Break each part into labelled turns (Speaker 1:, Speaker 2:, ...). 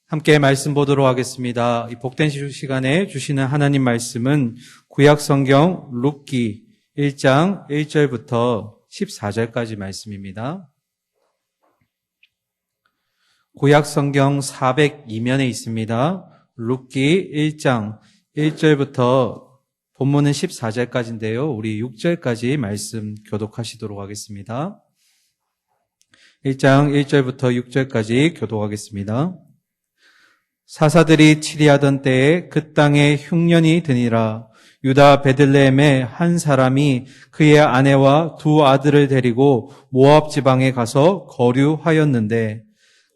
Speaker 1: 함께 말씀 보도록 하겠습니다. 이 복된 시간에 주시는 하나님 말씀은 구약 성경 룻기 1장 1절부터 14절까지 말씀입니다. 구약 성경 402면에 있습니다. 룻기 1장 1절부터 본문은 14절까지인데요. 우리 6절까지 말씀 교독하시도록 하겠습니다. 1장 1절부터 6절까지 교독하겠습니다. 사사들이 치리하던 때에 그 땅에 흉년이 드니라. 유다 베들레헴의 한 사람이 그의 아내와 두 아들을 데리고 모압 지방에 가서 거류하였는데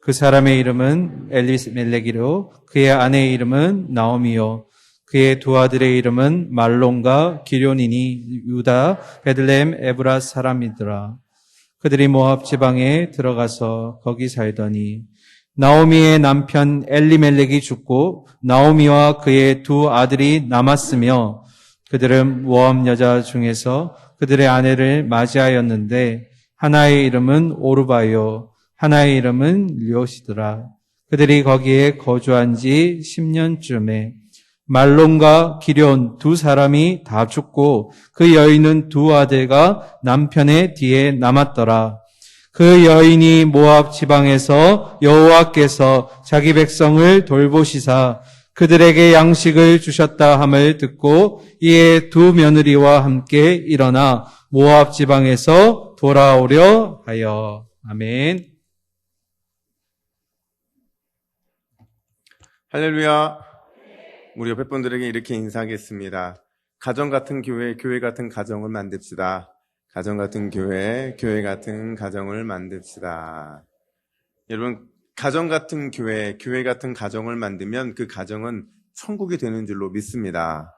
Speaker 1: 그 사람의 이름은 엘리멜렉이요 그의 아내의 이름은 나오미요 그의 두 아들의 이름은 말론과 기럯이니 유다 베들레헴 에브라 사람이더라. 그들이 모압 지방에 들어가서 거기 살더니 나오미의 남편 엘리멜렉이 죽고 나오미와 그의 두 아들이 남았으며 그들은 모압 여자 중에서 그들의 아내를 맞이하였는데 하나의 이름은 오르바요 하나의 이름은 류시더라. 그들이 거기에 거주한 지 10년쯤에 말론과 기럯 두 사람이 다 죽고 그 여인은 두 아들과 남편의 뒤에 남았더라. 그 여인이 모압 지방에서 여호와께서 자기 백성을 돌보시사 그들에게 양식을 주셨다 함을 듣고 이에 두 며느리와 함께 일어나 모압 지방에서 돌아오려 하여. 아멘.
Speaker 2: 할렐루야. 우리 옆에 분들에게 이렇게 인사하겠습니다. 가정 같은 교회, 교회 같은 가정을 만듭시다. 가정 같은 교회, 교회 같은 가정을 만듭시다. 여러분, 가정 같은 교회, 교회 같은 가정을 만들면 그 가정은 천국이 되는 줄로 믿습니다.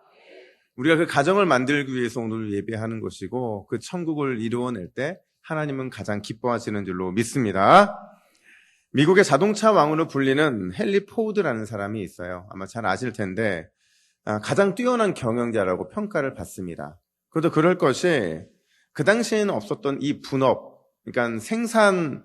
Speaker 2: 우리가 그 가정을 만들기 위해서 오늘 예배하는 것이고 그 천국을 이루어낼 때 하나님은 가장 기뻐하시는 줄로 믿습니다. 미국의 자동차 왕으로 불리는 헨리 포드라는 사람이 있어요. 아마 잘 아실 텐데 가장 뛰어난 경영자라고 평가를 받습니다. 그것도 그럴 것이 그 당시에는 없었던 이 분업, 그러니까 생산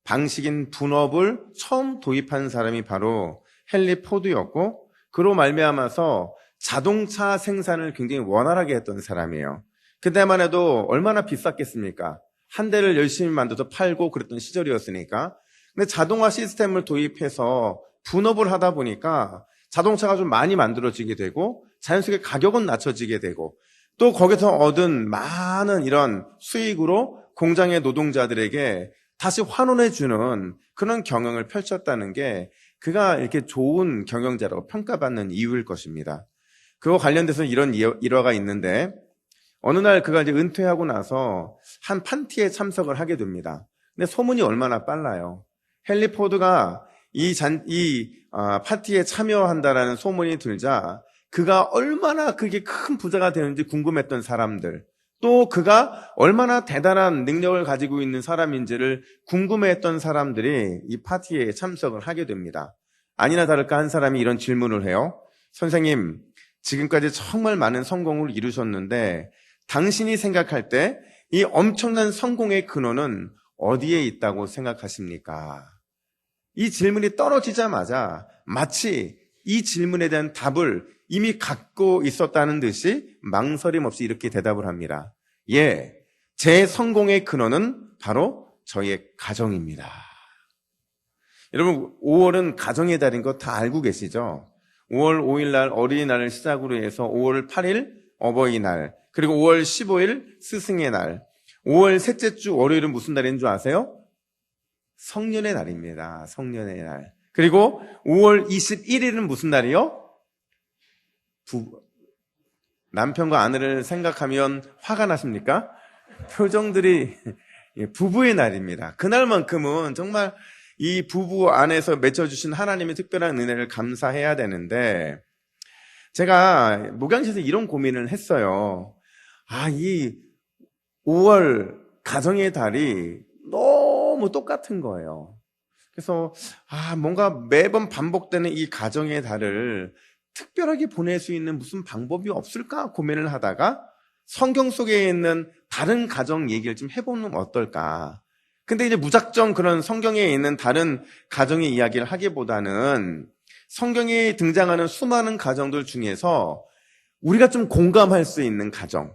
Speaker 2: 방식인 분업을 처음 도입한 사람이 바로 헨리 포드였고 그로 말미암아서 자동차 생산을 굉장히 원활하게 했던 사람이에요. 그때만 해도 얼마나 비쌌겠습니까? 한 대를 열심히 만들어서 팔고 그랬던 시절이었으니까. 근데 자동화 시스템을 도입해서 분업을 하다 보니까 자동차가 좀 많이 만들어지게 되고 자연스럽게 가격은 낮춰지게 되고 또 거기서 얻은 많은 이런 수익으로 공장의 노동자들에게 다시 환원해주는 그런 경영을 펼쳤다는 게 그가 이렇게 좋은 경영자라고 평가받는 이유일 것입니다. 그와 관련돼서 이런 일화가 있는데 어느 날 그가 이제 은퇴하고 나서 한 파티에 참석을 하게 됩니다. 근데 소문이 얼마나 빨라요. 헨리 포드가 이 파티에 참여한다라는 소문이 들자 그가 얼마나 그게 큰 부자가 되는지 궁금했던 사람들, 또 그가 얼마나 대단한 능력을 가지고 있는 사람인지를 궁금해했던 사람들이 이 파티에 참석을 하게 됩니다. 아니나 다를까 한 사람이 이런 질문을 해요. 선생님, 지금까지 정말 많은 성공을 이루셨는데 당신이 생각할 때 이 엄청난 성공의 근원은 어디에 있다고 생각하십니까? 이 질문이 떨어지자마자 마치 이 질문에 대한 답을 이미 갖고 있었다는 듯이 망설임 없이 이렇게 대답을 합니다. 예, 제 성공의 근원은 바로 저의 가정입니다. 여러분, 5월은 가정의 달인 거 다 알고 계시죠? 5월 5일 날 어린이날을 시작으로 해서 5월 8일 어버이날, 그리고 5월 15일 스승의 날, 5월 셋째 주 월요일은 무슨 날인 줄 아세요? 성년의 날입니다. 성년의 날. 그리고 5월 21일은 무슨 날이요? 남편과 아내를 생각하면 화가 나십니까? 표정들이 부부의 날입니다. 그날만큼은 정말 이 부부 안에서 맺어주신 하나님의 특별한 은혜를 감사해야 되는데 제가 목양실에서 이런 고민을 했어요. 이 5월 가정의 달이 너무 똑같은 거예요. 그래서 뭔가 매번 반복되는 이 가정의 달을 특별하게 보낼 수 있는 무슨 방법이 없을까 고민을 하다가 성경 속에 있는 다른 가정 얘기를 좀 해보면 어떨까. 근데 이제 무작정 그런 성경에 있는 다른 가정의 이야기를 하기보다는 성경에 등장하는 수많은 가정들 중에서 우리가 좀 공감할 수 있는 가정,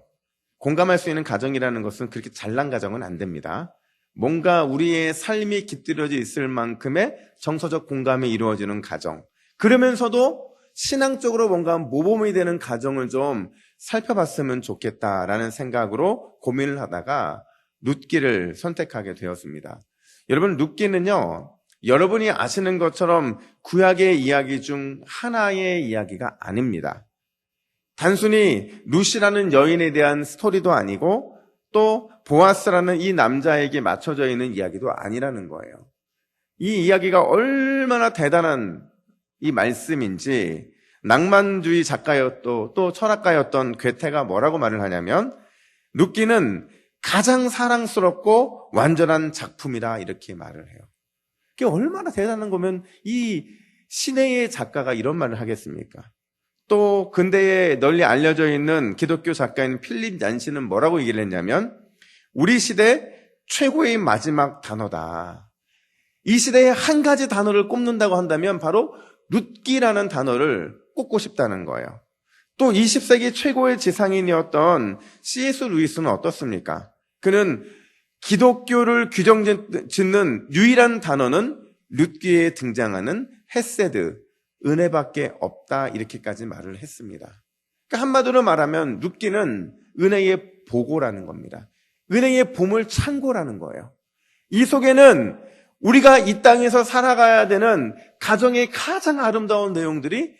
Speaker 2: 공감할 수 있는 가정이라는 것은 그렇게 잘난 가정은 안 됩니다. 뭔가 우리의 삶이 깃들여져 있을 만큼의 정서적 공감이 이루어지는 가정, 그러면서도 신앙적으로 뭔가 모범이 되는 가정을 좀 살펴봤으면 좋겠다라는 생각으로 고민을 하다가 룻기를 선택하게 되었습니다. 여러분, 룻기는요, 여러분이 아시는 것처럼 구약의 이야기 중 하나의 이야기가 아닙니다. 단순히 룻이라는 여인에 대한 스토리도 아니고 또 보아스라는 이 남자에게 맞춰져 있는 이야기도 아니라는 거예요. 이 이야기가 얼마나 대단한 이 말씀인지 낭만주의 작가였던 또 철학가였던 괴테가 뭐라고 말을 하냐면 룻기는 가장 사랑스럽고 완전한 작품이다 이렇게 말을 해요. 그게 얼마나 대단한 거면 이 신예의 작가가 이런 말을 하겠습니까? 또 근대에 널리 알려져 있는 기독교 작가인 필립 얀시는 뭐라고 얘기를 했냐면 우리 시대 최고의 마지막 단어다. 이 시대에 한 가지 단어를 꼽는다고 한다면 바로 룻기라는 단어를 꼽고 싶다는 거예요. 또 20세기 최고의 지상인이었던 C.S. 루이스는 어떻습니까? 그는 기독교를 규정짓는 유일한 단어는 룻기에 등장하는 헤세드, 은혜밖에 없다 이렇게까지 말을 했습니다. 그러니까 한마디로 말하면 룻기는 은혜의 보고라는 겁니다. 은혜의 보물 창고라는 거예요. 이 속에는 우리가 이 땅에서 살아가야 되는 가정의 가장 아름다운 내용들이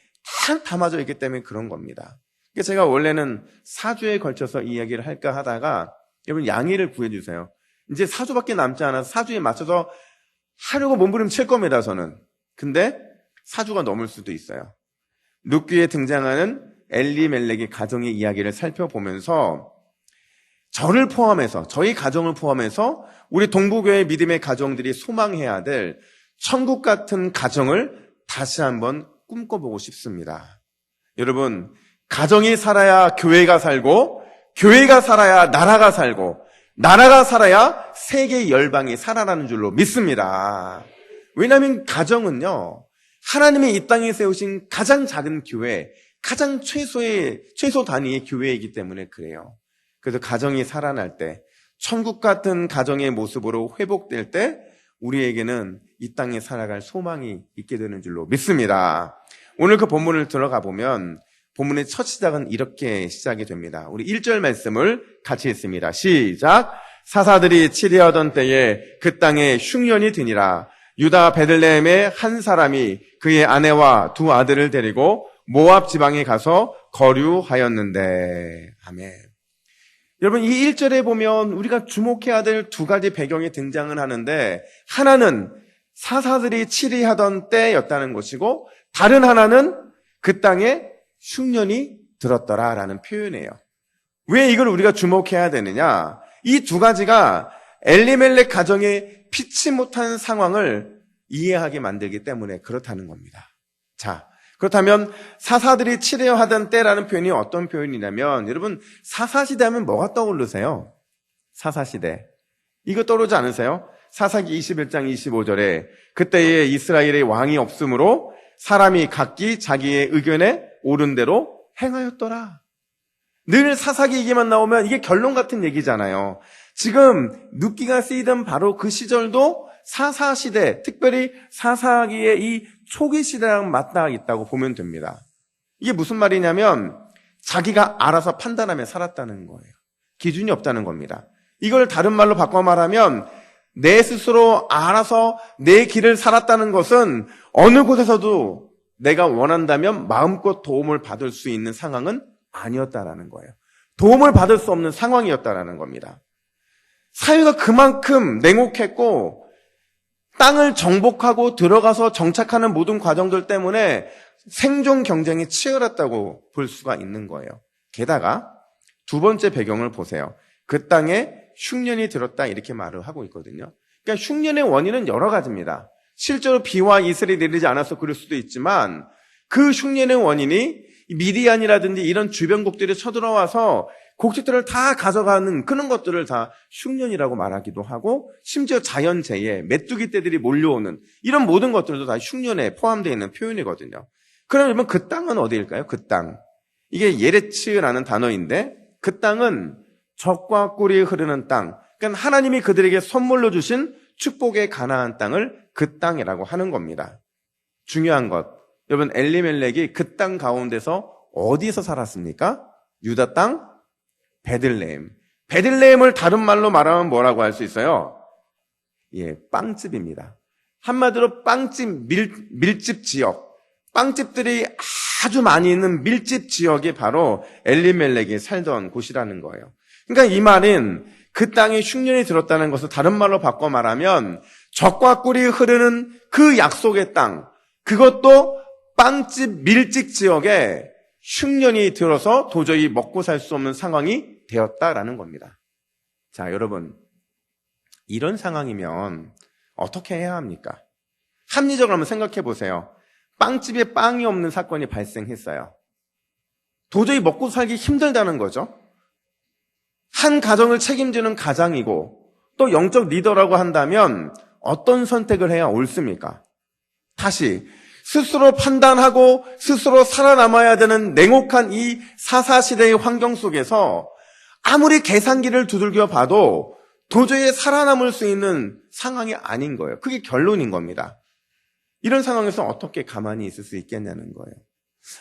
Speaker 2: 다 담아져 있기 때문에 그런 겁니다. 그러니까 제가 원래는 4주에 걸쳐서 이 이야기를 할까 하다가 여러분 양해를 구해주세요. 이제 4주밖에 남지 않아서 4주에 맞춰서 하려고 몸부림칠 겁니다, 저는. 근데 4주가 넘을 수도 있어요. 룻기에 등장하는 엘리멜렉의 가정의 이야기를 살펴보면서 저를 포함해서, 저희 가정을 포함해서 우리 동부교회 믿음의 가정들이 소망해야 될 천국 같은 가정을 다시 한번 꿈꿔보고 싶습니다. 여러분, 가정이 살아야 교회가 살고, 교회가 살아야 나라가 살고, 나라가 살아야 세계 열방이 살아나는 줄로 믿습니다. 왜냐하면 가정은요, 하나님이 이 땅에 세우신 가장 작은 교회, 가장 최소 단위의 교회이기 때문에 그래요. 그래서 가정이 살아날 때, 천국 같은 가정의 모습으로 회복될 때 우리에게는 이 땅에 살아갈 소망이 있게 되는 줄로 믿습니다. 오늘 그 본문을 들어가 보면 본문의 첫 시작은 이렇게 시작이 됩니다. 우리 1절 말씀을 같이 읽습니다. 시작! 사사들이 치리하던 때에 그 땅에 흉년이 드니라. 유다 베들레헴의 한 사람이 그의 아내와 두 아들을 데리고 모압 지방에 가서 거류하였는데. 아멘. 여러분, 이 1절에 보면 우리가 주목해야 될 두 가지 배경이 등장을 하는데 하나는 사사들이 치리하던 때였다는 것이고 다른 하나는 그 땅에 흉년이 들었더라라는 표현이에요. 왜 이걸 우리가 주목해야 되느냐? 이 두 가지가 엘리멜렉 가정의 피치 못한 상황을 이해하게 만들기 때문에 그렇다는 겁니다. 자, 그렇다면 사사들이 치려하던 때라는 표현이 어떤 표현이냐면 여러분 사사시대 하면 뭐가 떠오르세요? 사사시대. 이거 떠오르지 않으세요? 사사기 21장 25절에 그때에 이스라엘의 왕이 없으므로 사람이 각기 자기의 의견에 옳은 대로 행하였더라. 늘 사사기 얘기만 나오면 이게 결론 같은 얘기잖아요. 지금 룻기가 쓰이던 바로 그 시절도 사사시대, 특별히 사사기의 이 초기 시대랑 맞닿아 있다고 보면 됩니다. 이게 무슨 말이냐면 자기가 알아서 판단하며 살았다는 거예요. 기준이 없다는 겁니다. 이걸 다른 말로 바꿔 말하면 내 스스로 알아서 내 길을 살았다는 것은 어느 곳에서도 내가 원한다면 마음껏 도움을 받을 수 있는 상황은 아니었다라는 거예요. 도움을 받을 수 없는 상황이었다라는 겁니다. 사회가 그만큼 냉혹했고 땅을 정복하고 들어가서 정착하는 모든 과정들 때문에 생존 경쟁이 치열했다고 볼 수가 있는 거예요. 게다가 두 번째 배경을 보세요. 그 땅에 흉년이 들었다 이렇게 말을 하고 있거든요. 그러니까 흉년의 원인은 여러 가지입니다. 실제로 비와 이슬이 내리지 않아서 그럴 수도 있지만 그 흉년의 원인이 미디안이라든지 이런 주변국들이 쳐들어와서 곡식들을 다 가져가는 그런 것들을 다 흉년이라고 말하기도 하고, 심지어 자연재해, 메뚜기 떼들이 몰려오는 이런 모든 것들도 다 흉년에 포함되어 있는 표현이거든요. 그러면 그 땅은 어디일까요? 그 땅. 이게 예레츠라는 단어인데, 그 땅은 젖과 꿀이 흐르는 땅. 그러니까 하나님이 그들에게 선물로 주신 축복의 가나안 땅을 그 땅이라고 하는 겁니다. 중요한 것. 여러분, 엘리멜렉이 그 땅 가운데서 어디서 살았습니까? 유다 땅? 베들레헴. 베들레헴을 다른 말로 말하면 뭐라고 할 수 있어요? 예, 빵집입니다. 한마디로 빵집, 밀집 지역. 빵집들이 아주 많이 있는 밀집 지역이 바로 엘리멜렉이 살던 곳이라는 거예요. 그러니까 이 말은 그 땅에 흉년이 들었다는 것을 다른 말로 바꿔 말하면 젖과 꿀이 흐르는 그 약속의 땅, 그것도 빵집 밀집 지역에 흉년이 들어서 도저히 먹고 살 수 없는 상황이 되었다라는 겁니다. 자, 여러분, 이런 상황이면 어떻게 해야 합니까? 합리적으로 한번 생각해 보세요. 빵집에 빵이 없는 사건이 발생했어요. 도저히 먹고 살기 힘들다는 거죠. 한 가정을 책임지는 가장이고 또 영적 리더라고 한다면 어떤 선택을 해야 옳습니까? 다시 스스로 판단하고 스스로 살아남아야 되는 냉혹한 이 사사시대의 환경 속에서 아무리 계산기를 두들겨 봐도 도저히 살아남을 수 있는 상황이 아닌 거예요. 그게 결론인 겁니다. 이런 상황에서 어떻게 가만히 있을 수 있겠냐는 거예요.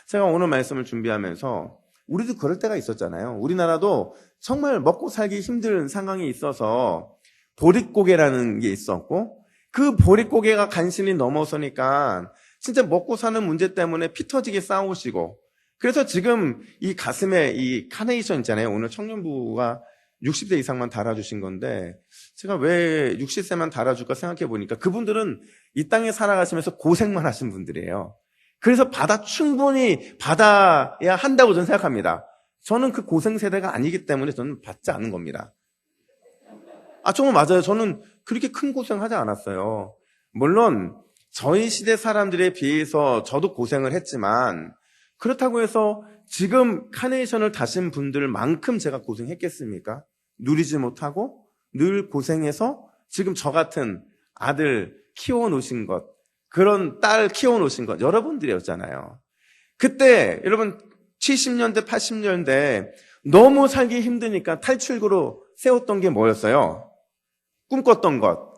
Speaker 2: 제가 오늘 말씀을 준비하면서 우리도 그럴 때가 있었잖아요. 우리나라도 정말 먹고 살기 힘든 상황이 있어서 보릿고개라는 게 있었고, 그 보릿고개가 간신히 넘어서니까 진짜 먹고 사는 문제 때문에 피 터지게 싸우시고, 그래서 지금 이 가슴에 이 카네이션 있잖아요. 오늘 청년부가 60세 이상만 달아주신 건데, 제가 왜 60세만 달아줄까 생각해 보니까 그분들은 이 땅에 살아가시면서 고생만 하신 분들이에요. 그래서 충분히 받아야 한다고 저는 생각합니다. 저는 그 고생 세대가 아니기 때문에 저는 받지 않은 겁니다. 정말 맞아요. 저는 그렇게 큰 고생하지 않았어요. 물론 저희 시대 사람들에 비해서 저도 고생을 했지만, 그렇다고 해서 지금 카네이션을 다신 분들만큼 제가 고생했겠습니까? 누리지 못하고 늘 고생해서 지금 저 같은 아들 키워놓으신 것, 그런 딸 키워놓으신 것 여러분들이었잖아요. 그때 여러분 70년대 80년대 너무 살기 힘드니까 탈출구로 세웠던 게 뭐였어요? 꿈꿨던 것,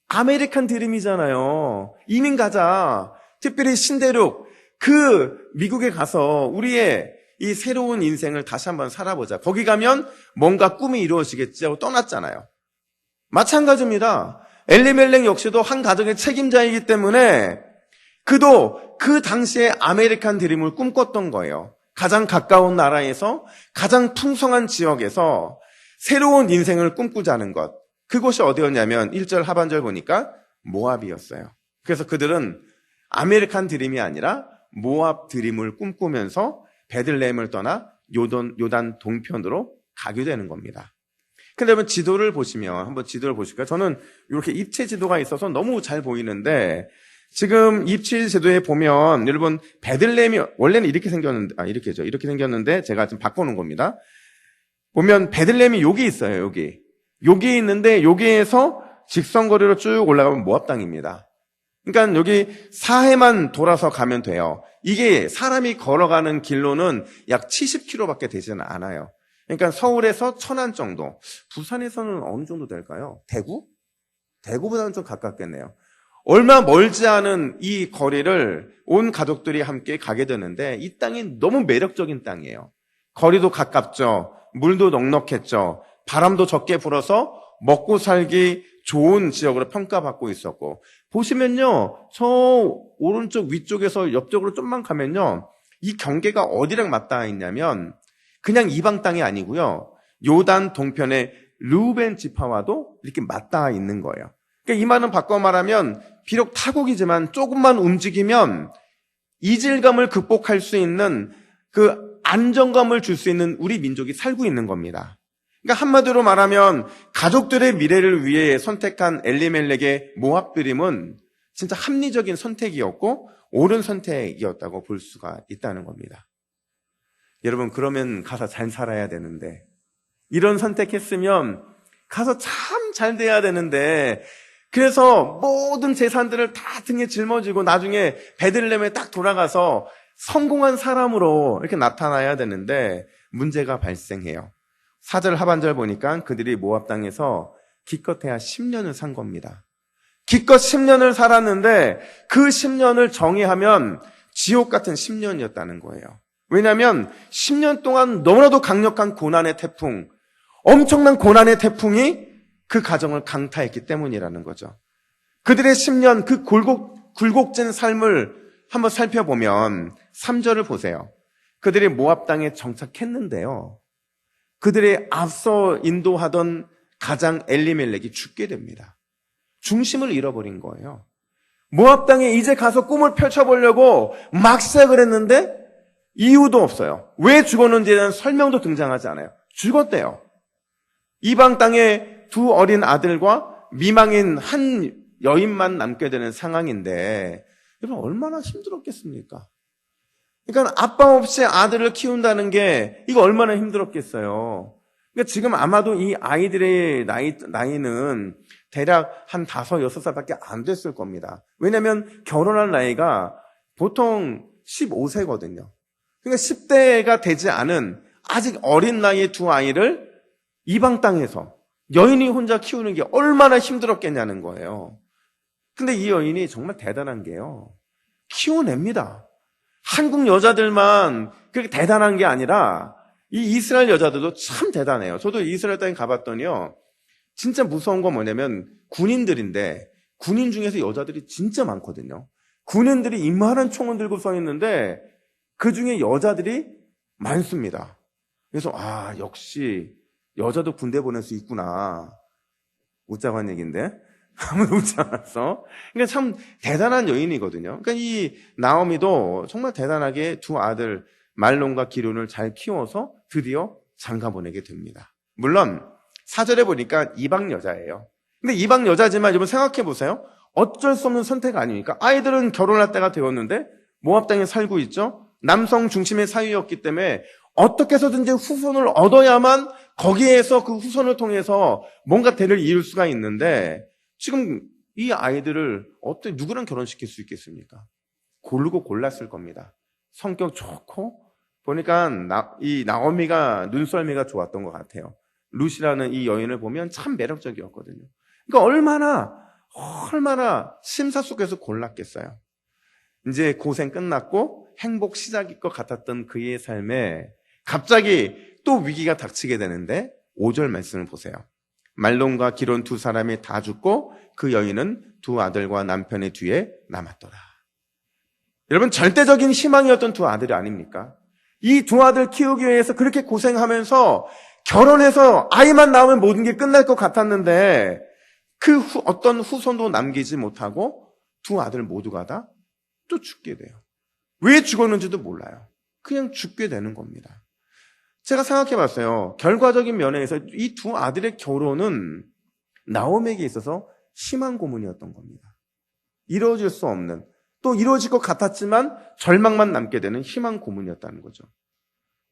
Speaker 2: 아메리칸 드림이잖아요. 이민 가자. 특별히 신대륙, 그 미국에 가서 우리의 이 새로운 인생을 다시 한번 살아보자. 거기 가면 뭔가 꿈이 이루어지겠지 하고 떠났잖아요. 마찬가지입니다. 엘리멜렉 역시도 한 가정의 책임자이기 때문에 그도 그 당시에 아메리칸 드림을 꿈꿨던 거예요. 가장 가까운 나라에서 가장 풍성한 지역에서 새로운 인생을 꿈꾸자는 것. 그곳이 어디였냐면 1절 하반절 보니까 모압이었어요. 그래서 그들은 아메리칸 드림이 아니라 모압 드림을 꿈꾸면서 베들레헴을 떠나 요단 동편으로 가게 되는 겁니다. 근데 여러분 지도를 보시면, 한번 지도를 보실까요? 저는 이렇게 입체 지도가 있어서 너무 잘 보이는데, 지금 입체 지도에 보면 여러분 베들레헴이 원래는 이렇게 생겼는데, 이렇게 생겼는데 제가 좀 바꿔놓은 겁니다. 보면 베들레헴이 여기 있어요. 여기 있는데 여기에서 직선거리로 쭉 올라가면 모압 땅입니다. 그러니까 여기 사해만 돌아서 가면 돼요. 이게 사람이 걸어가는 길로는 약 70km밖에 되지는 않아요. 그러니까 서울에서 천안 정도, 부산에서는 어느 정도 될까요? 대구? 대구보다는 좀 가깝겠네요. 얼마 멀지 않은 이 거리를 온 가족들이 함께 가게 되는데, 이 땅이 너무 매력적인 땅이에요. 거리도 가깝죠. 물도 넉넉했죠. 바람도 적게 불어서 먹고 살기 좋은 지역으로 평가받고 있었고, 보시면요, 저 오른쪽 위쪽에서 옆쪽으로 좀만 가면요, 이 경계가 어디랑 맞닿아 있냐면 그냥 이방 땅이 아니고요, 요단 동편의 르우벤 지파와도 이렇게 맞닿아 있는 거예요. 그러니까 이 말은 바꿔 말하면 비록 타국이지만 조금만 움직이면 이질감을 극복할 수 있는 그 안정감을 줄 수 있는 우리 민족이 살고 있는 겁니다. 그러니까 한마디로 말하면 가족들의 미래를 위해 선택한 엘리멜렉의 모압 드림은 진짜 합리적인 선택이었고 옳은 선택이었다고 볼 수가 있다는 겁니다. 여러분, 그러면 가서 잘 살아야 되는데 이런 선택했으면 가서 참 잘 돼야 되는데, 그래서 모든 재산들을 다 등에 짊어지고 나중에 베들레헴에 딱 돌아가서 성공한 사람으로 이렇게 나타나야 되는데 문제가 발생해요. 4절 하반절 보니까 그들이 모압 땅에서 기껏해야 10년을 산 겁니다. 기껏 10년을 살았는데 그 10년을 정의하면 지옥 같은 10년이었다는 거예요. 왜냐하면 10년 동안 너무나도 강력한 고난의 태풍, 엄청난 고난의 태풍이 그 가정을 강타했기 때문이라는 거죠. 그들의 10년 그 굴곡진 삶을 한번 살펴보면 3절을 보세요. 그들이 모압 땅에 정착했는데요. 그들의 앞서 인도하던 가장 엘리멜렉이 죽게 됩니다. 중심을 잃어버린 거예요. 모압 땅에 이제 가서 꿈을 펼쳐보려고 막 시작을 했는데 이유도 없어요. 왜 죽었는지에 대한 설명도 등장하지 않아요. 죽었대요. 이방 땅에 두 어린 아들과 미망인 한 여인만 남게 되는 상황인데 여러분 얼마나 힘들었겠습니까? 그러니까 아빠 없이 아들을 키운다는 게 이거 얼마나 힘들었겠어요. 그러니까 지금 아마도 이 아이들의 나이는 대략 한 5, 6살밖에 안 됐을 겁니다. 왜냐하면 결혼할 나이가 보통 15세거든요. 그러니까 10대가 되지 않은 아직 어린 나이의 두 아이를 이방 땅에서 여인이 혼자 키우는 게 얼마나 힘들었겠냐는 거예요. 근데 이 여인이 정말 대단한 게요. 키워냅니다. 한국 여자들만 그렇게 대단한 게 아니라 이 이스라엘 여자들도 참 대단해요. 저도 이스라엘 땅에 가봤더니요. 진짜 무서운 건 뭐냐면 군인들인데 군인 중에서 여자들이 진짜 많거든요. 군인들이 이만한 총을 들고 서 있는데 그 중에 여자들이 많습니다. 그래서 역시 여자도 군대 보낼 수 있구나. 웃자고 한 얘기인데 아무도 웃지 않았어. 그러니까 참 대단한 여인이거든요. 그러니까 이 나오미도 정말 대단하게 두 아들 말론과 기론을 잘 키워서 드디어 장가 보내게 됩니다. 물론 4절에 보니까 이방 여자예요. 근데 이방 여자지만 여러분 생각해 보세요. 어쩔 수 없는 선택 아닙니까? 아이들은 결혼할 때가 되었는데 모압 땅에 살고 있죠. 남성 중심의 사회였기 때문에 어떻게 해서든지 후손을 얻어야만 거기에서 그 후손을 통해서 뭔가 대를 이룰 수가 있는데 지금 이 아이들을 어떻게 누구랑 결혼시킬 수 있겠습니까? 고르고 골랐을 겁니다. 성격 좋고 보니까 이 나오미가 눈썰미가 좋았던 것 같아요. 룻이라는 이 여인을 보면 참 매력적이었거든요. 그러니까 얼마나 심사숙고해서 골랐겠어요. 이제 고생 끝났고 행복 시작일 것 같았던 그의 삶에 갑자기 또 위기가 닥치게 되는데 5절 말씀을 보세요. 말론과 기론 두 사람이 다 죽고 그 여인은 두 아들과 남편의 뒤에 남았더라. 여러분 절대적인 희망이었던 두 아들이 아닙니까? 이 두 아들 키우기 위해서 그렇게 고생하면서 결혼해서 아이만 낳으면 모든 게 끝날 것 같았는데 어떤 후손도 남기지 못하고 두 아들 모두가 다 또 죽게 돼요. 왜 죽었는지도 몰라요. 그냥 죽게 되는 겁니다. 제가 생각해 봤어요. 결과적인 면에서 이 두 아들의 결혼은 나오미에게 있어서 희망 고문이었던 겁니다. 이루어질 수 없는, 또 이루어질 것 같았지만 절망만 남게 되는 희망 고문이었다는 거죠.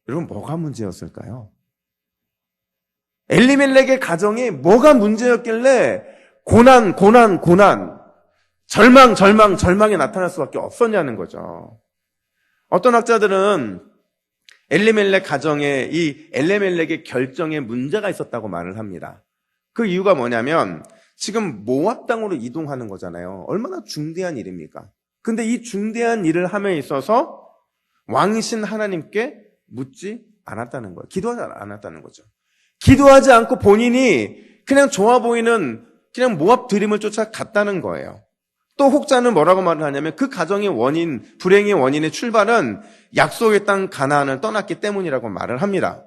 Speaker 2: 여러분 뭐가 문제였을까요? 엘리멜렉의 가정이 뭐가 문제였길래 고난, 절망이 나타날 수밖에 없었냐는 거죠. 어떤 학자들은 엘리멜렉 가정에 이 엘리멜렉의 결정에 문제가 있었다고 말을 합니다. 그 이유가 뭐냐면 지금 모압 땅으로 이동하는 거잖아요. 얼마나 중대한 일입니까? 근데 이 중대한 일을 함에 있어서 왕이신 하나님께 묻지 않았다는 거예요. 기도하지 않았다는 거죠. 기도하지 않고 본인이 그냥 좋아 보이는 그냥 모압 드림을 쫓아갔다는 거예요. 또 혹자는 뭐라고 말을 하냐면 그 가정의 원인, 불행의 원인의 출발은 약속의 땅 가나안을 떠났기 때문이라고 말을 합니다.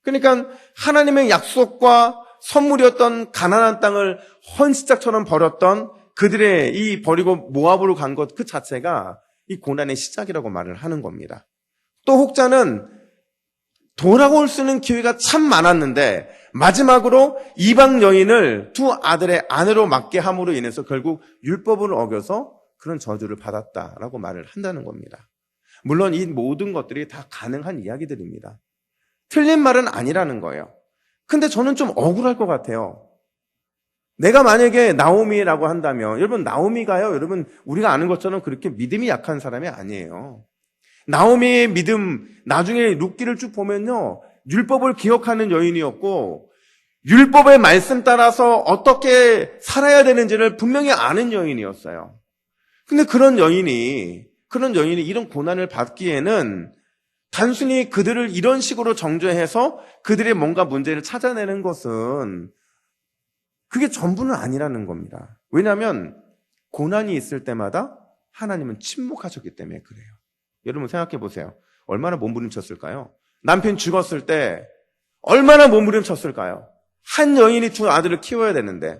Speaker 2: 그러니까 하나님의 약속과 선물이었던 가나안 땅을 헌시짝처럼 버렸던 그들의 이 버리고 모압으로 간 것 그 자체가 이 고난의 시작이라고 말을 하는 겁니다. 또 혹자는 돌아올 수 있는 기회가 참 많았는데 마지막으로 이방 여인을 두 아들의 아내로 맡게 함으로 인해서 결국 율법을 어겨서 그런 저주를 받았다라고 말을 한다는 겁니다. 물론 이 모든 것들이 다 가능한 이야기들입니다. 틀린 말은 아니라는 거예요. 근데 저는 좀 억울할 것 같아요. 내가 만약에 나오미라고 한다면, 여러분, 나오미가요, 여러분, 우리가 아는 것처럼 그렇게 믿음이 약한 사람이 아니에요. 나오미의 믿음, 나중에 룻기를 쭉 보면요, 율법을 기억하는 여인이었고, 율법의 말씀 따라서 어떻게 살아야 되는지를 분명히 아는 여인이었어요. 근데 그런 여인이 이런 고난을 받기에는 단순히 그들을 이런 식으로 정죄해서 그들의 뭔가 문제를 찾아내는 것은 그게 전부는 아니라는 겁니다. 왜냐하면 고난이 있을 때마다 하나님은 침묵하셨기 때문에 그래요. 여러분 생각해 보세요. 얼마나 몸부림쳤을까요? 남편 죽었을 때 얼마나 몸부림쳤을까요? 한 여인이 두 아들을 키워야 되는데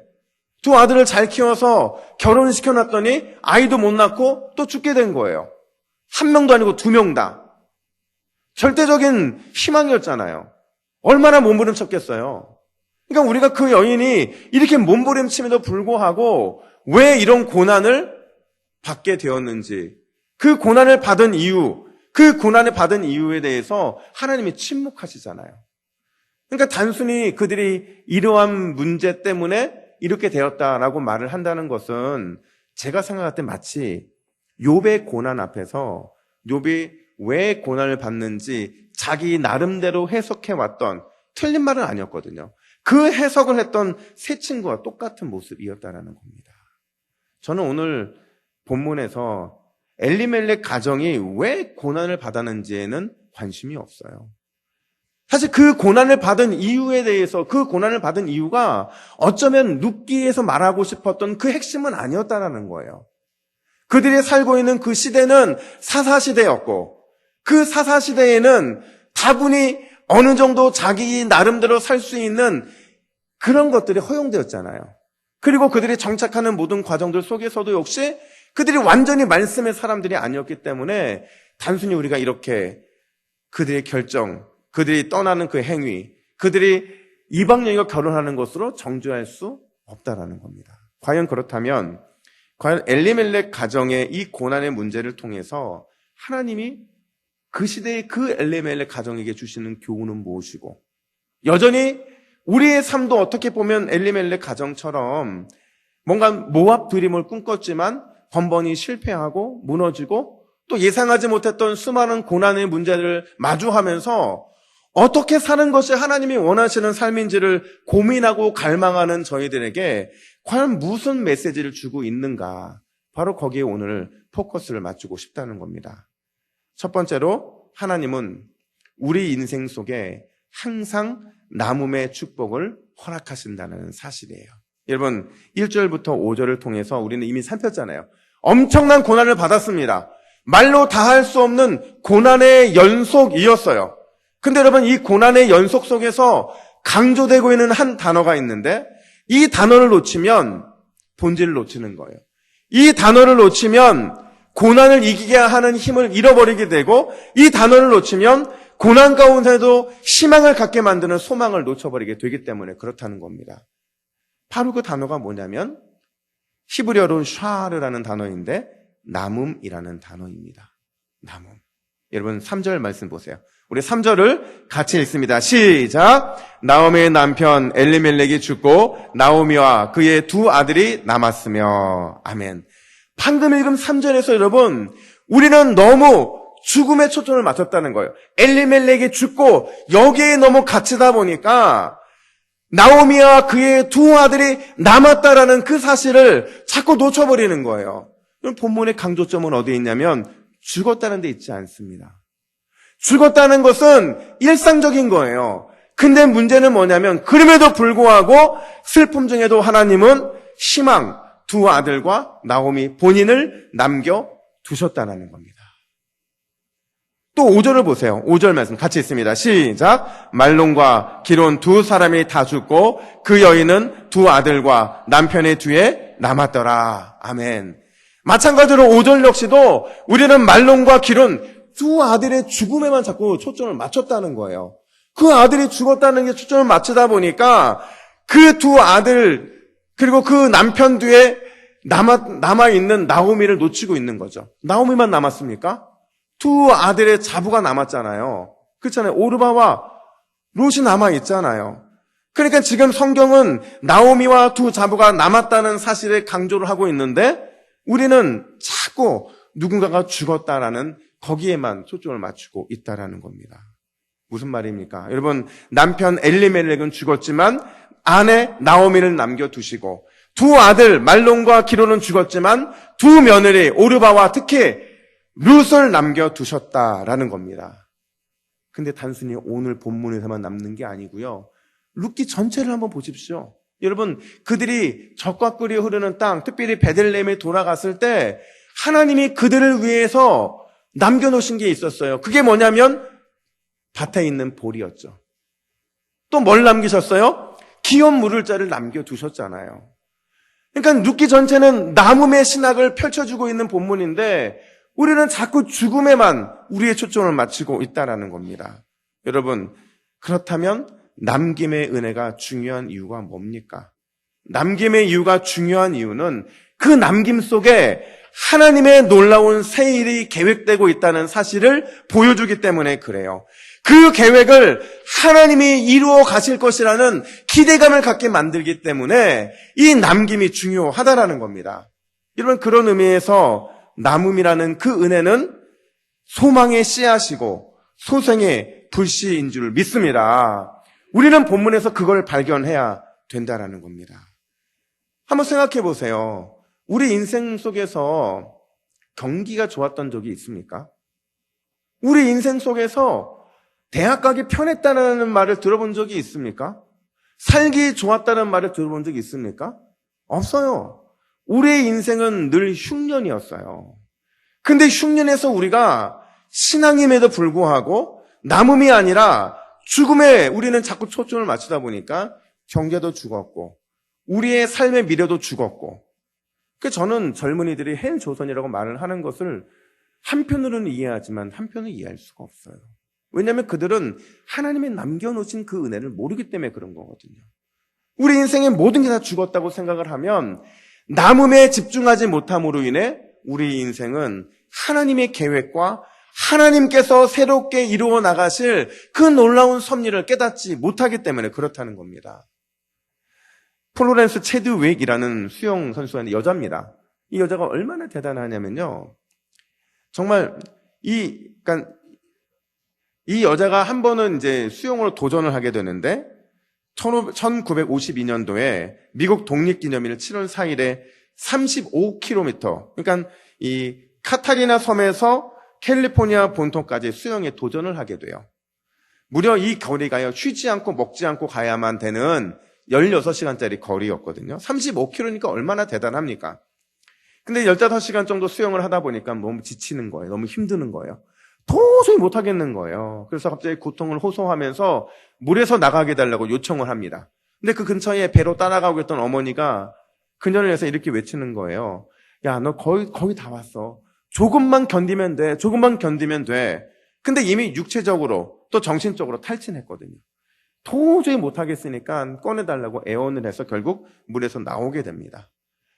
Speaker 2: 두 아들을 잘 키워서 결혼을 시켜놨더니 아이도 못 낳고 또 죽게 된 거예요. 한 명도 아니고 두 명 다. 절대적인 희망이었잖아요. 얼마나 몸부림쳤겠어요. 그러니까 우리가 그 여인이 이렇게 몸부림침에도 불구하고 왜 이런 고난을 받게 되었는지, 그 고난을 받은 이유, 그 고난을 받은 이유에 대해서 하나님이 침묵하시잖아요. 그러니까 단순히 그들이 이러한 문제 때문에 이렇게 되었다라고 말을 한다는 것은 제가 생각할 때 마치 욥의 고난 앞에서 욥이 왜 고난을 받는지 자기 나름대로 해석해왔던 틀린 말은 아니었거든요. 그 해석을 했던 세 친구와 똑같은 모습이었다는 겁니다. 저는 오늘 본문에서 엘리멜렉 가정이 왜 고난을 받았는지에는 관심이 없어요. 사실 그 고난을 받은 이유에 대해서, 그 고난을 받은 이유가 어쩌면 룻기에서 말하고 싶었던 그 핵심은 아니었다는 거예요. 그들이 살고 있는 그 시대는 사사시대였고, 그 사사시대에는 다분히 어느 정도 자기 나름대로 살 수 있는 그런 것들이 허용되었잖아요. 그리고 그들이 정착하는 모든 과정들 속에서도 역시 그들이 완전히 말씀의 사람들이 아니었기 때문에 단순히 우리가 이렇게 그들의 결정, 그들이 떠나는 그 행위, 그들이 이방 여인과 결혼하는 것으로 정죄할 수 없다라는 겁니다. 과연 그렇다면 과연 엘리멜렉 가정의 이 고난의 문제를 통해서 하나님이 그 시대의 그 엘리멜렉 가정에게 주시는 교훈은 무엇이고, 여전히 우리의 삶도 어떻게 보면 엘리멜렉 가정처럼 뭔가 모압 드림을 꿈꿨지만 번번이 실패하고 무너지고 또 예상하지 못했던 수많은 고난의 문제를 마주하면서 어떻게 사는 것이 하나님이 원하시는 삶인지를 고민하고 갈망하는 저희들에게 과연 무슨 메시지를 주고 있는가, 바로 거기에 오늘 포커스를 맞추고 싶다는 겁니다. 첫 번째로 하나님은 우리 인생 속에 항상 남음의 축복을 허락하신다는 사실이에요. 여러분 1절부터 5절을 통해서 우리는 이미 살폈잖아요. 엄청난 고난을 받았습니다. 말로 다 할 수 없는 고난의 연속이었어요. 근데 여러분 이 고난의 연속 속에서 강조되고 있는 한 단어가 있는데, 이 단어를 놓치면 본질을 놓치는 거예요. 이 단어를 놓치면 고난을 이기게 하는 힘을 잃어버리게 되고, 이 단어를 놓치면 고난 가운데도 희망을 갖게 만드는 소망을 놓쳐버리게 되기 때문에 그렇다는 겁니다. 바로 그 단어가 뭐냐면 히브리어로 샤르라는 단어인데 남음이라는 단어입니다. 남음. 여러분 3절 말씀 보세요. 우리 3절을 같이 읽습니다. 시작. 나오미의 남편 엘리멜렉이 죽고 나오미와 그의 두 아들이 남았으며. 아멘. 방금 읽은 3절에서 여러분, 우리는 너무 죽음에 초점을 맞췄다는 거예요. 엘리멜렉이 죽고 여기에 너무 갇히다 보니까 나오미와 그의 두 아들이 남았다라는 그 사실을 자꾸 놓쳐버리는 거예요. 본문의 강조점은 어디에 있냐면 죽었다는 데 있지 않습니다. 죽었다는 것은 일상적인 거예요. 근데 문제는 뭐냐면 그럼에도 불구하고 슬픔 중에도 하나님은 희망, 두 아들과 나오미 본인을 남겨두셨다는 겁니다. 또 5절을 보세요. 5절 말씀 같이 있습니다. 시작. 말론과 기론 두 사람이 다 죽고 그 여인은 두 아들과 남편의 뒤에 남았더라. 아멘. 마찬가지로 5절 역시도 우리는 말론과 기론 두 아들의 죽음에만 자꾸 초점을 맞췄다는 거예요. 그 아들이 죽었다는 게 초점을 맞추다 보니까 그 두 아들 그리고 그 남편 뒤에 남아있는 나오미를 놓치고 있는 거죠. 나오미만 남았습니까? 두 아들의 자부가 남았잖아요. 그렇잖아요. 오르바와 롯이 남아있잖아요. 그러니까 지금 성경은 나오미와 두 자부가 남았다는 사실을 강조를 하고 있는데 우리는 자꾸 누군가가 죽었다라는 거기에만 초점을 맞추고 있다라는 겁니다. 무슨 말입니까? 여러분, 남편 엘리멜렉은 죽었지만 아내 나오미를 남겨두시고 두 아들 말론과 기론은 죽었지만 두 며느리 오르바와 특히 룻을 남겨두셨다라는 겁니다. 근데 단순히 오늘 본문에서만 남는 게 아니고요. 룻기 전체를 한번 보십시오. 여러분, 그들이 적과 꿀이 흐르는 땅, 특별히 베들레헴에 돌아갔을 때 하나님이 그들을 위해서 남겨놓으신 게 있었어요. 그게 뭐냐면 밭에 있는 볼이었죠. 또 뭘 남기셨어요? 기업 물을 자를 남겨두셨잖아요. 그러니까 룻기 전체는 남음의 신학을 펼쳐주고 있는 본문인데 우리는 자꾸 죽음에만 우리의 초점을 맞추고 있다는 겁니다. 여러분, 그렇다면 남김의 은혜가 중요한 이유가 뭡니까? 남김의 이유가 중요한 이유는 그 남김 속에 하나님의 놀라운 새 일이 계획되고 있다는 사실을 보여주기 때문에 그래요. 그 계획을 하나님이 이루어 가실 것이라는 기대감을 갖게 만들기 때문에 이 남김이 중요하다라는 겁니다. 여러분, 그런 의미에서 남음이라는 그 은혜는 소망의 씨앗이고 소생의 불씨인 줄 믿습니다. 우리는 본문에서 그걸 발견해야 된다라는 겁니다. 한번 생각해 보세요. 우리 인생 속에서 경기가 좋았던 적이 있습니까? 우리 인생 속에서 대학 가기 편했다는 말을 들어본 적이 있습니까? 살기 좋았다는 말을 들어본 적이 있습니까? 없어요. 우리의 인생은 늘 흉년이었어요. 근데 흉년에서 우리가 신앙임에도 불구하고 남음이 아니라 죽음에 우리는 자꾸 초점을 맞추다 보니까 경제도 죽었고 우리의 삶의 미래도 죽었고 저는 젊은이들이 헬조선이라고 말을 하는 것을 한편으로는 이해하지만 한편은 이해할 수가 없어요. 왜냐하면 그들은 하나님이 남겨놓으신 그 은혜를 모르기 때문에 그런 거거든요. 우리 인생의 모든 게 다 죽었다고 생각을 하면 남음에 집중하지 못함으로 인해 우리 인생은 하나님의 계획과 하나님께서 새롭게 이루어 나가실 그 놀라운 섭리를 깨닫지 못하기 때문에 그렇다는 겁니다. 플로렌스 체드윅이라는 수영 선수가 있는 여자입니다. 이 여자가 얼마나 대단하냐면요. 정말 이 여자가 한 번은 이제 수영으로 도전을 하게 되는데 1952년도에 미국 독립기념일 7월 4일에 35km, 그러니까 이 카타리나 섬에서 캘리포니아 본토까지 수영에 도전을 하게 돼요. 무려 이 거리가요, 쉬지 않고 먹지 않고 가야만 되는 16시간짜리 거리였거든요. 35km니까 얼마나 대단합니까? 근데 15시간 정도 수영을 하다 보니까 너무 지치는 거예요. 너무 힘드는 거예요. 도저히 못하겠는 거예요. 그래서 갑자기 고통을 호소하면서 물에서 나가게 달라고 요청을 합니다. 근데 그 근처에 배로 따라가고 있던 어머니가 그녀를 위해서 이렇게 외치는 거예요. 야, 너 거의 다 왔어. 조금만 견디면 돼. 조금만 견디면 돼. 근데 이미 육체적으로 또 정신적으로 탈진했거든요. 도저히 못하겠으니까 꺼내달라고 애원을 해서 결국 물에서 나오게 됩니다.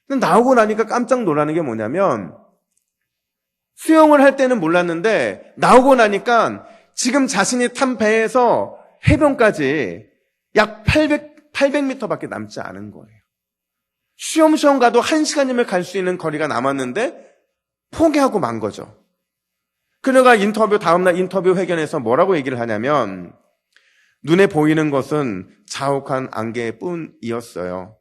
Speaker 2: 근데 나오고 나니까 깜짝 놀라는 게 뭐냐면 수영을 할 때는 몰랐는데 나오고 나니까 지금 자신이 탄 배에서 해변까지 약 800m밖에 남지 않은 거예요. 쉬엄쉬엄 가도 1시간이면 갈 수 있는 거리가 남았는데 포기하고 만 거죠. 그녀가 다음날 인터뷰 회견에서 뭐라고 얘기를 하냐면 눈에 보이는 것은 자욱한 안개뿐이었어요.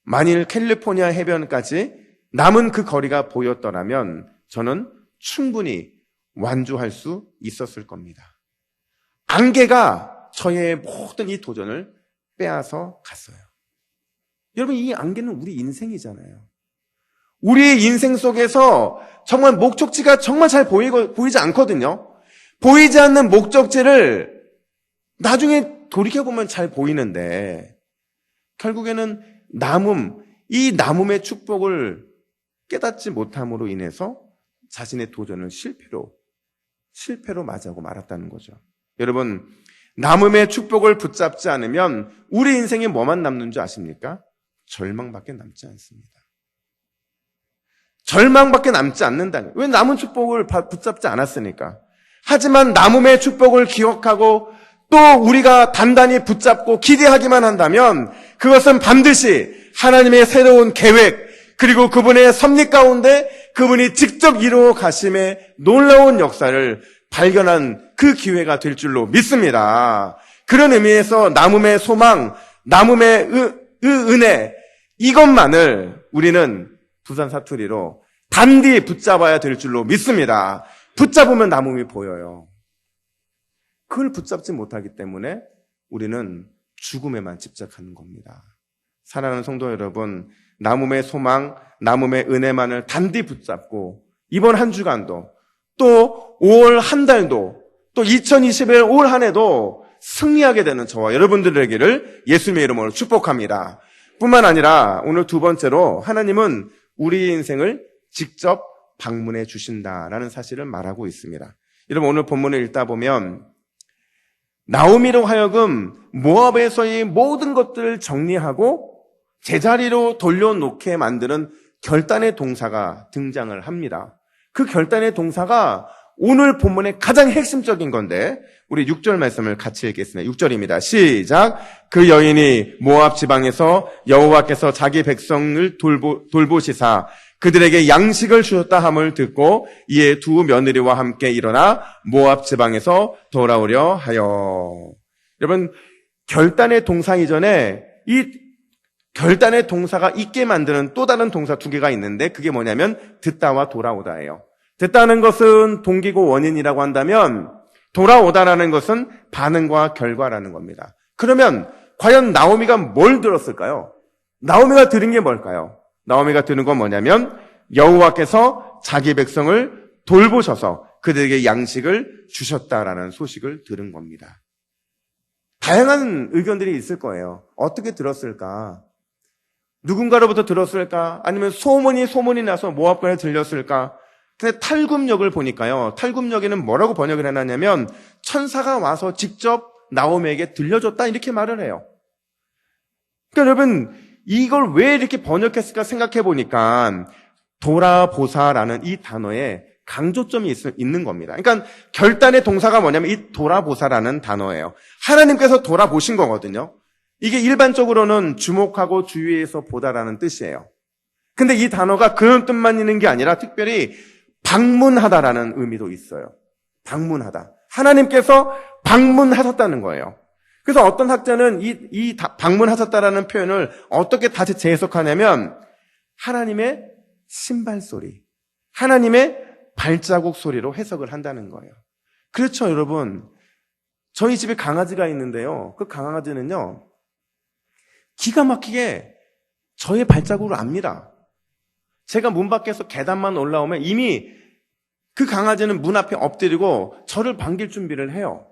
Speaker 2: 만일 캘리포니아 해변까지 남은 그 거리가 보였더라면 저는 충분히 완주할 수 있었을 겁니다. 안개가 저의 모든 이 도전을 빼앗아 갔어요. 여러분, 이 안개는 우리 인생이잖아요. 우리의 인생 속에서 정말 목적지가 정말 잘 보이지 않거든요. 보이지 않는 목적지를 나중에 돌이켜보면 잘 보이는데 결국에는 이 남음의 축복을 깨닫지 못함으로 인해서 자신의 도전을 실패로 맞이하고 말았다는 거죠. 여러분, 남음의 축복을 붙잡지 않으면 우리 인생에 뭐만 남는 줄 아십니까? 절망밖에 남지 않습니다. 절망밖에 남지 않는다니. 왜 남은 축복을 붙잡지 않았으니까? 하지만 남음의 축복을 기억하고 또 우리가 단단히 붙잡고 기대하기만 한다면 그것은 반드시 하나님의 새로운 계획, 그리고 그분의 섭리 가운데 그분이 직접 이루어 가심의 놀라운 역사를 발견한 그 기회가 될 줄로 믿습니다. 그런 의미에서 남음의 소망, 남음의 은혜, 이것만을 우리는 부산 사투리로 단디 붙잡아야 될 줄로 믿습니다. 붙잡으면 남음이 보여요. 그걸 붙잡지 못하기 때문에 우리는 죽음에만 집착하는 겁니다. 사랑하는 성도 여러분, 남음의 소망, 남음의 은혜만을 단디 붙잡고 이번 한 주간도 또 5월 한 달도 또 2021 올 한 해도 승리하게 되는 저와 여러분들 되기를 예수님의 이름으로 축복합니다. 뿐만 아니라 오늘 두 번째로 하나님은 우리 인생을 직접 방문해 주신다라는 사실을 말하고 있습니다. 여러분 오늘 본문을 읽다 보면 나오미로 하여금 모압에서의 모든 것들을 정리하고 제자리로 돌려놓게 만드는 결단의 동사가 등장을 합니다. 그 결단의 동사가 오늘 본문의 가장 핵심적인 건데 우리 6절 말씀을 같이 읽겠습니다. 6절입니다. 시작. 그 여인이 모압 지방에서 여호와께서 자기 백성을 돌보시사 그들에게 양식을 주셨다 함을 듣고 이에 두 며느리와 함께 일어나 모압 지방에서 돌아오려 하여. 여러분, 결단의 동사 이전에 이 결단의 동사가 있게 만드는 또 다른 동사 두 개가 있는데 그게 뭐냐면 듣다와 돌아오다예요. 듣다는 것은 동기고 원인이라고 한다면 돌아오다라는 것은 반응과 결과라는 겁니다. 그러면 과연 나오미가 뭘 들었을까요? 나오미가 들은 게 뭘까요? 나오미가 들은 건 뭐냐면 여호와께서 자기 백성을 돌보셔서 그들에게 양식을 주셨다라는 소식을 들은 겁니다. 다양한 의견들이 있을 거예요. 어떻게 들었을까? 누군가로부터 들었을까? 아니면 소문이 나서 모압관에 들렸을까? 근데 탈굽역을 보니까요. 탈굽역에는 뭐라고 번역을 해놨냐면 천사가 와서 직접 나오미에게 들려줬다 이렇게 말을 해요. 그러니까 여러분 이걸 왜 이렇게 번역했을까 생각해 보니까 돌아보사라는 이 단어에 강조점이 있는 겁니다. 그러니까 결단의 동사가 뭐냐면 이 돌아보사라는 단어예요. 하나님께서 돌아보신 거거든요. 이게 일반적으로는 주목하고 주의해서 보다라는 뜻이에요. 근데 이 단어가 그런 뜻만 있는 게 아니라 특별히 방문하다라는 의미도 있어요. 방문하다. 하나님께서 방문하셨다는 거예요. 그래서 어떤 학자는 이 방문하셨다라는 표현을 어떻게 다시 재해석하냐면 하나님의 신발 소리, 하나님의 발자국 소리로 해석을 한다는 거예요. 그렇죠, 여러분. 저희 집에 강아지가 있는데요. 그 강아지는요, 기가 막히게 저의 발자국을 압니다. 제가 문 밖에서 계단만 올라오면 이미 그 강아지는 문 앞에 엎드리고 저를 반길 준비를 해요.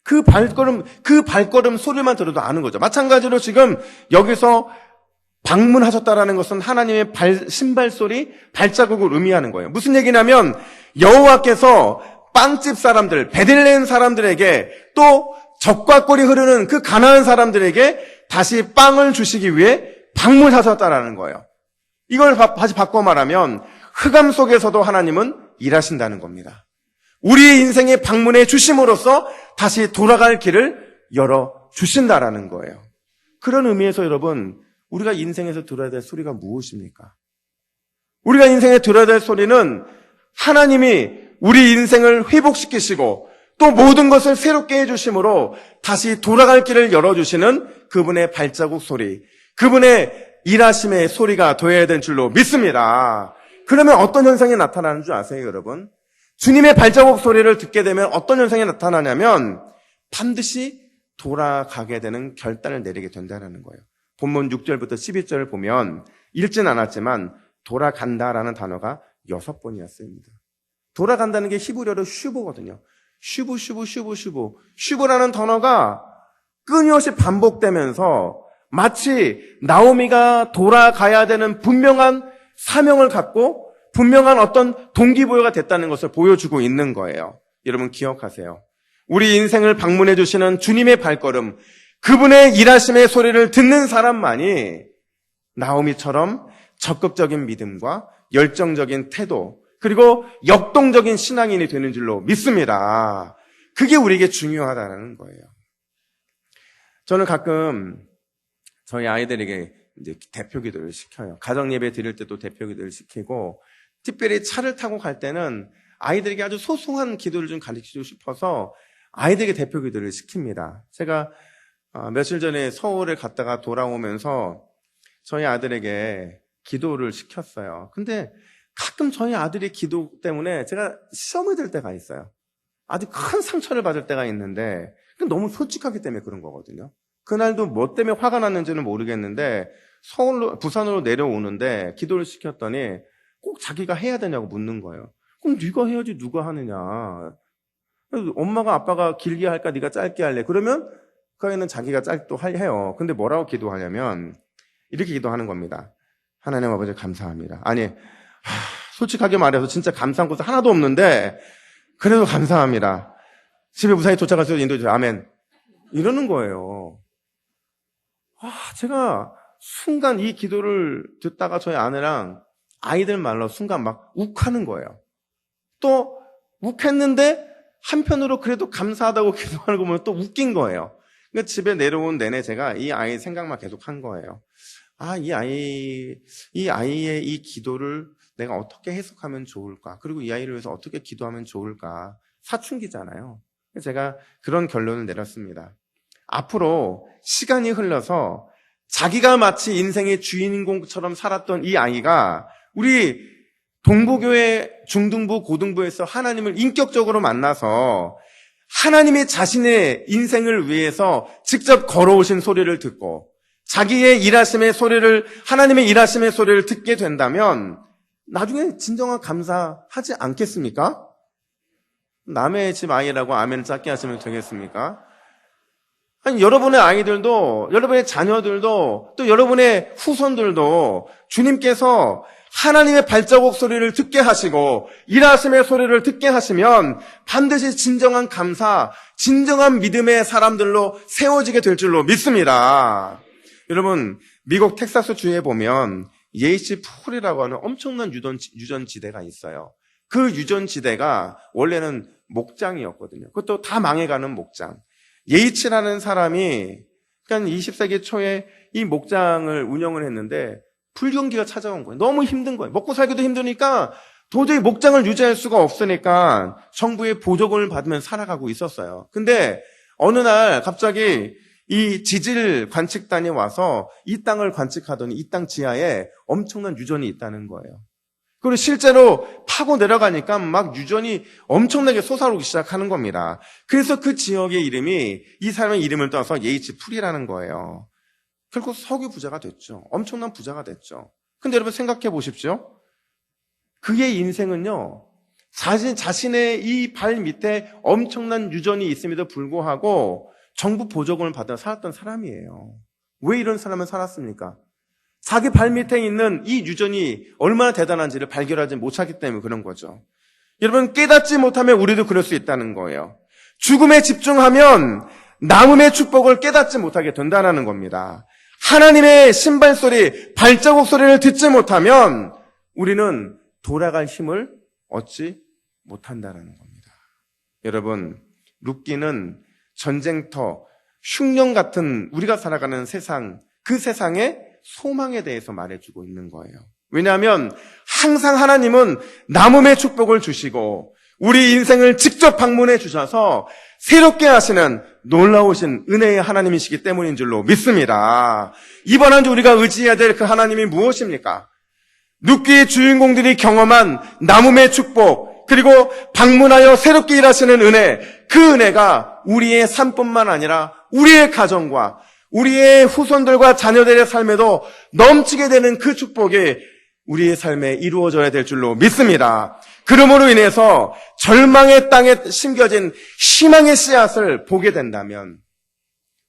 Speaker 2: 그 발걸음 소리만 들어도 아는 거죠. 마찬가지로 지금 여기서 방문하셨다라는 것은 하나님의 신발 소리, 발자국을 의미하는 거예요. 무슨 얘기냐면 여호와께서 빵집 사람들, 베들레헴 사람들에게 또 젖과 꿀이 흐르는 그 가나안 사람들에게 다시 빵을 주시기 위해 방문하셨다라는 거예요. 이걸 다시 바꿔 말하면 흑암 속에서도 하나님은 일하신다는 겁니다. 우리의 인생에 방문해 주심으로써 다시 돌아갈 길을 열어주신다라는 거예요. 그런 의미에서 여러분, 우리가 인생에서 들어야 될 소리가 무엇입니까? 우리가 인생에 들어야 될 소리는 하나님이 우리 인생을 회복시키시고 또 모든 것을 새롭게 해주심으로 다시 돌아갈 길을 열어주시는 그분의 발자국 소리, 그분의 일하심의 소리가 되어야 될 줄로 믿습니다. 그러면 어떤 현상이 나타나는 줄 아세요, 여러분? 주님의 발자국 소리를 듣게 되면 어떤 현상이 나타나냐면 반드시 돌아가게 되는 결단을 내리게 된다는 거예요. 본문 6절부터 12절을 보면 읽진 않았지만 돌아간다라는 단어가 6번이나 쓰입니다. 돌아간다는 게 히브리어로 슈브거든요. 슈브라는 단어가 끊임없이 반복되면서 마치 나오미가 돌아가야 되는 분명한 사명을 갖고 분명한 어떤 동기부여가 됐다는 것을 보여주고 있는 거예요. 여러분 기억하세요. 우리 인생을 방문해 주시는 주님의 발걸음, 그분의 일하심의 소리를 듣는 사람만이 나오미처럼 적극적인 믿음과 열정적인 태도, 그리고 역동적인 신앙인이 되는 줄로 믿습니다. 그게 우리에게 중요하다는 거예요. 저는 가끔 저희 아이들에게 이제 대표 기도를 시켜요. 가정 예배 드릴 때도 대표 기도를 시키고, 특별히 차를 타고 갈 때는 아이들에게 아주 소소한 기도를 좀 가르치고 싶어서 아이들에게 대표 기도를 시킵니다. 제가 며칠 전에 서울에 갔다가 돌아오면서 저희 아들에게 기도를 시켰어요. 근데 가끔 저희 아들의 기도 때문에 제가 시험이 될 때가 있어요. 아주 큰 상처를 받을 때가 있는데, 너무 솔직하기 때문에 그런 거거든요. 그날도 뭐 때문에 화가 났는지는 모르겠는데 부산으로 내려오는데 기도를 시켰더니 꼭 자기가 해야 되냐고 묻는 거예요. 그럼 네가 해야지 누가 하느냐. 엄마가 아빠가 길게 할까 네가 짧게 할래. 그러면 그 아이는 자기가 짧게 해요. 근데 뭐라고 기도하냐면 이렇게 기도하는 겁니다. 하나님 아버지 감사합니다. 아니 솔직하게 말해서 진짜 감사한 것은 하나도 없는데 그래도 감사합니다. 집에 무사히 도착할 수 있도록 인도해주세요. 아멘. 이러는 거예요. 제가 순간 이 기도를 듣다가 저희 아내랑 아이들 말로 순간 막 욱하는 거예요. 또 욱했는데 한편으로 그래도 감사하다고 기도하는 거 보면 또 웃긴 거예요. 그러니까 집에 내려온 내내 제가 이 아이 생각만 계속 한 거예요. 이 아이의 이 기도를 내가 어떻게 해석하면 좋을까? 그리고 이 아이를 위해서 어떻게 기도하면 좋을까? 사춘기잖아요. 제가 그런 결론을 내렸습니다. 앞으로 시간이 흘러서 자기가 마치 인생의 주인공처럼 살았던 이 아이가 우리 동부교회 중등부, 고등부에서 하나님을 인격적으로 만나서 하나님이 자신의 인생을 위해서 직접 걸어오신 소리를 듣고 자기의 일하심의 소리를, 하나님의 일하심의 소리를 듣게 된다면 나중에 진정한 감사하지 않겠습니까? 남의 집 아이라고 아멘을 짧게 하시면 되겠습니까? 아니, 여러분의 아이들도, 여러분의 자녀들도, 또 여러분의 후손들도 주님께서 하나님의 발자국 소리를 듣게 하시고 일하심의 소리를 듣게 하시면 반드시 진정한 감사, 진정한 믿음의 사람들로 세워지게 될 줄로 믿습니다. 여러분, 미국 텍사스 주에 보면 예이치 폴이라고 하는 엄청난 유전지대가 있어요. 그 유전지대가 원래는 목장이었거든요. 그것도 다 망해가는 목장. 예이치라는 사람이 그러니까 20세기 초에 이 목장을 운영을 했는데 불경기가 찾아온 거예요. 너무 힘든 거예요. 먹고 살기도 힘드니까 도저히 목장을 유지할 수가 없으니까 정부의 보조금을 받으면 살아가고 있었어요. 근데 어느 날 갑자기 이 지질 관측단이 와서 이 땅을 관측하더니 이 땅 지하에 엄청난 유전이 있다는 거예요. 그리고 실제로 파고 내려가니까 막 유전이 엄청나게 솟아오르기 시작하는 겁니다. 그래서 그 지역의 이름이 이 사람의 이름을 따서 예이치 풀이라는 거예요. 결국 석유 부자가 됐죠. 엄청난 부자가 됐죠. 근데 여러분 생각해 보십시오. 그의 인생은요, 자신의 이 발 밑에 엄청난 유전이 있음에도 불구하고 정부 보조금을 받아 살았던 사람이에요. 왜 이런 사람은 살았습니까? 자기 발 밑에 있는 이 유전이 얼마나 대단한지를 발견하지 못하기 때문에 그런 거죠. 여러분 깨닫지 못하면 우리도 그럴 수 있다는 거예요. 죽음에 집중하면 남음의 축복을 깨닫지 못하게 된다는 겁니다. 하나님의 신발 소리, 발자국 소리를 듣지 못하면 우리는 돌아갈 힘을 얻지 못한다는 겁니다. 여러분, 룻기는 전쟁터, 흉년 같은 우리가 살아가는 세상, 그 세상의 소망에 대해서 말해주고 있는 거예요. 왜냐하면 항상 하나님은 남음의 축복을 주시고 우리 인생을 직접 방문해 주셔서 새롭게 하시는 놀라우신 은혜의 하나님이시기 때문인 줄로 믿습니다. 이번 한 주 우리가 의지해야 될 그 하나님이 무엇입니까? 룻기의 주인공들이 경험한 남음의 축복, 그리고 방문하여 새롭게 일하시는 은혜, 그 은혜가 우리의 삶뿐만 아니라 우리의 가정과 우리의 후손들과 자녀들의 삶에도 넘치게 되는 그 축복이 우리의 삶에 이루어져야 될 줄로 믿습니다. 그러므로 인해서 절망의 땅에 심겨진 희망의 씨앗을 보게 된다면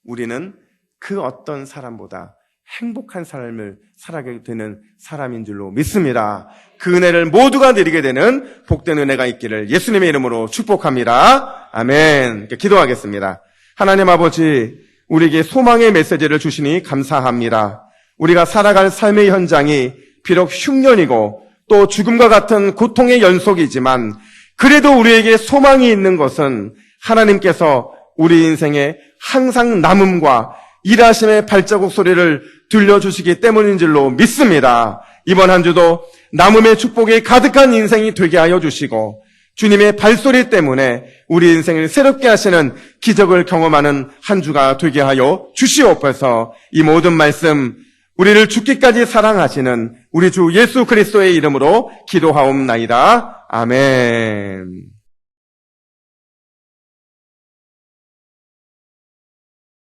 Speaker 2: 우리는 그 어떤 사람보다 행복한 삶을 살아가게 되는 사람인 줄로 믿습니다. 그 은혜를 모두가 누리게 되는 복된 은혜가 있기를 예수님의 이름으로 축복합니다. 아멘. 기도하겠습니다. 하나님 아버지, 우리에게 소망의 메시지를 주시니 감사합니다. 우리가 살아갈 삶의 현장이 비록 흉년이고 또 죽음과 같은 고통의 연속이지만 그래도 우리에게 소망이 있는 것은 하나님께서 우리 인생에 항상 남음과 일하심의 발자국 소리를 들려주시기 때문인 줄로 믿습니다. 이번 한 주도 남음의 축복이 가득한 인생이 되게 하여 주시고 주님의 발소리 때문에 우리 인생을 새롭게 하시는 기적을 경험하는 한 주가 되게 하여 주시옵소서. 이 모든 말씀 우리를 죽기까지 사랑하시는 우리 주 예수 그리스도의 이름으로 기도하옵나이다. 아멘.